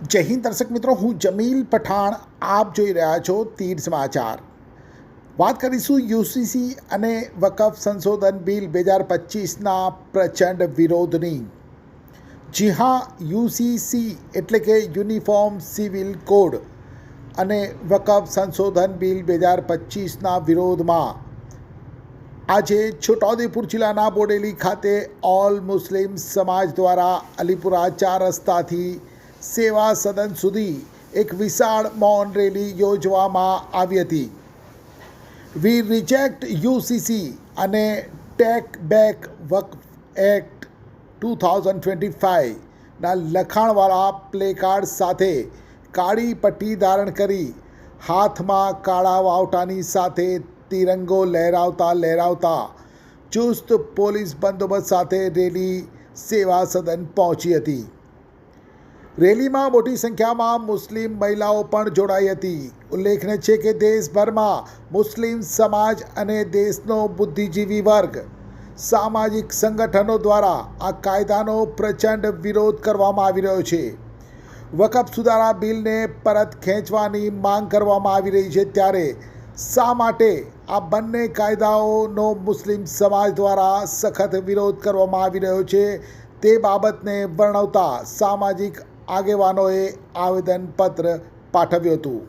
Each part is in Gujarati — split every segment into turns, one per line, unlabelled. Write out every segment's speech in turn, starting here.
જય હિન્દ દર્શક મિત્રો, હું જમીલ પઠાણ. આપ જોઈ રહ્યા છો તીર સમાચાર. વાત કરીશું યુસીસી અને વકફ સંશોધન બિલ 2025ના પ્રચંડ વિરોધની. જી હા, યુસીસી એટલે કે યુનિફોર્મ સિવિલ કોડ અને વકફ સંશોધન બિલ 2025ના વિરોધમાં આજે છોટાઉદેપુર જિલ્લાના બોડેલી ખાતે ઓલ મુસ્લિમ સમાજ દ્વારા અલીપુરા 4 રસ્તાથી સેવા સદન સુધી એક વિશાળ મૌન રેલી યોજવામાં આવી હતી. વી રિજેક્ટ યુસીસી અને ટેક બેક વક્ફ એક્ટ 2025ના લખાણવાળા પ્લેકાર્ડ સાથે કાળી પટ્ટી ધારણ કરી હાથમાં કાળા વાવટાની સાથે તિરંગો લહેરાવતા ચુસ્ત પોલીસ બંદોબસ્ત સાથે રેલી સેવા સદન પહોંચી હતી. રેલીમાં મોટી સંખ્યામાં મુસ્લિમ મહિલાઓ પણ જોડાઈ હતી. ઉલ્લેખનીય છે કે દેશભરમાં મુસ્લિમ સમાજ અને દેશનો બુદ્ધિજીવી વર્ગ, સામાજિક સંગઠનો દ્વારા આ કાયદાનો પ્રચંડ વિરોધ કરવામાં આવી રહ્યો છે. વકફ સુધારા બિલને પરત ખેંચવાની માંગ કરવામાં આવી રહી છે, ત્યારે શા માટે આ બંને કાયદાઓનો મુસ્લિમ સમાજ દ્વારા સખત વિરોધ કરવામાં આવી રહ્યો છે તે બાબતને વર્ણવતા સામાજિક આગેવાનોએ આવેદનપત્ર પાઠવ્યું હતું.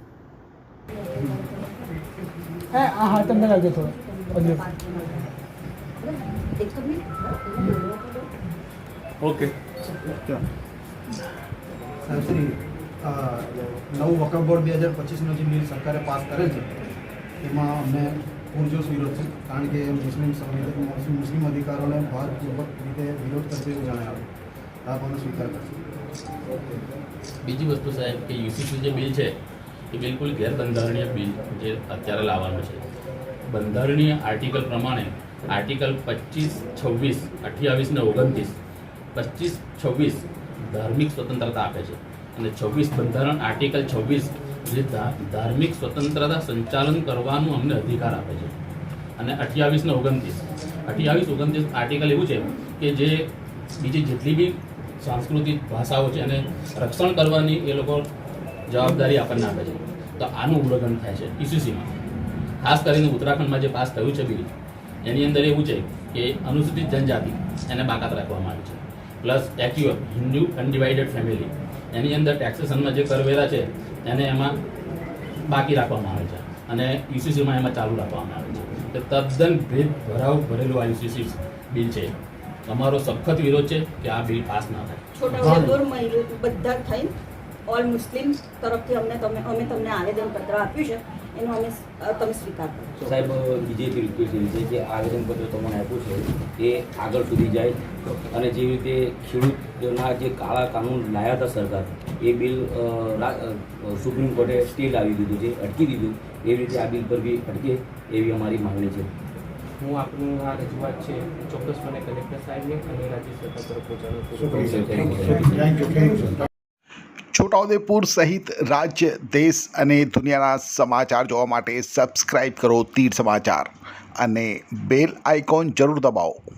ઓકે
શ્રી નવું વકફ બોર્ડ 2025નો જે બિલ સરકારે પાસ કરેલ છે એમાં અમને પૂરજોશ વિરોધ છે, કારણ કે મુસ્લિમ અધિકારોને ભારપૂર્વક રીતે વિરોધ કરશે એવું જણાવ્યું. આપ આનો સ્વીકાર કરશો?
બીજી વસ્તુ સાહેબ કે યુસીસી જે બિલ છે એ બિલકુલ ગેરબંધારણીય બિલ જે અત્યારે લાવવાનું છે. બંધારણીય આર્ટિકલ પ્રમાણે આર્ટિકલ 25, 26, 28 ને 29, 25, 26 ધાર્મિક સ્વતંત્રતા આપે છે અને 26 બંધારણ આર્ટિકલ 26 જે ધાર્મિક સ્વતંત્રતા સંચાલન કરવાનું અમને અધિકાર આપે છે. અને 28 ને 29 આર્ટિકલ એવું છે કે જે બીજી જેટલી બી સાંસ્કૃતિક ભાષાઓ છે અને રક્ષણ કરવાની એ લોકો જવાબદારી આપણને આપે છે. તો આનું ઉલ્લંઘન થાય છે યુસીસીમાં. ખાસ કરીને ઉત્તરાખંડમાં જે પાસ થયું છે બિલ, એની અંદર એવું છે કે અનુસૂચિત જનજાતિ એને બાકાત રાખવામાં આવી છે. પ્લસ એક્યુએફ હિન્દુ અનડિવાઇડેડ ફેમિલી, એની અંદર ટેક્સેશનમાં જે કરવેરા છે એને એમાં બાકી રાખવામાં આવે છે અને યુસીસીમાં એમાં ચાલુ રાખવામાં આવે છે. તો તદ્દન ભેદભરાવ ભરેલું આ યુસીસી બિલ છે. અમારો સખત વિરોધ છે કે આ બિલ પાસ ના થાય.
છોટાઉદેપુર બધા થઈ ઓલ મુસ્લિમ તરફથી અમે તમને આવેદનપત્ર આપ્યું છે, એનો અમે તમે સ્વીકાર કરો.
સાહેબ, બીજી રિક્વેસ્ટ એવી છે કે આવેદનપત્ર તમને આપ્યું છે એ આગળ સુધી જાય અને જેવી રીતે ખેડૂતના જે કાળા કાનૂન લાયા હતા સરકાર, એ બિલ સુપ્રીમ કોર્ટે સ્ટે લાવી દીધું છે, અટકી દીધું, એવી રીતે આ બિલ પર બી અટકે એવી અમારી માંગણી છે.
હું આપનું આ રજૂઆત છે ચોક્કસપણે કલેક્ટર સાહેબને અને રાજ્ય સરકાર તરફ પહોંચાડું.
છોટાઉદેપુર સહિત રાજ્ય, દેશ અને દુનિયાના સમાચાર જોવા માટે સબસ્ક્રાઈબ કરો તીર સમાચાર અને બેલ આઇકોન જરૂર દબાવો.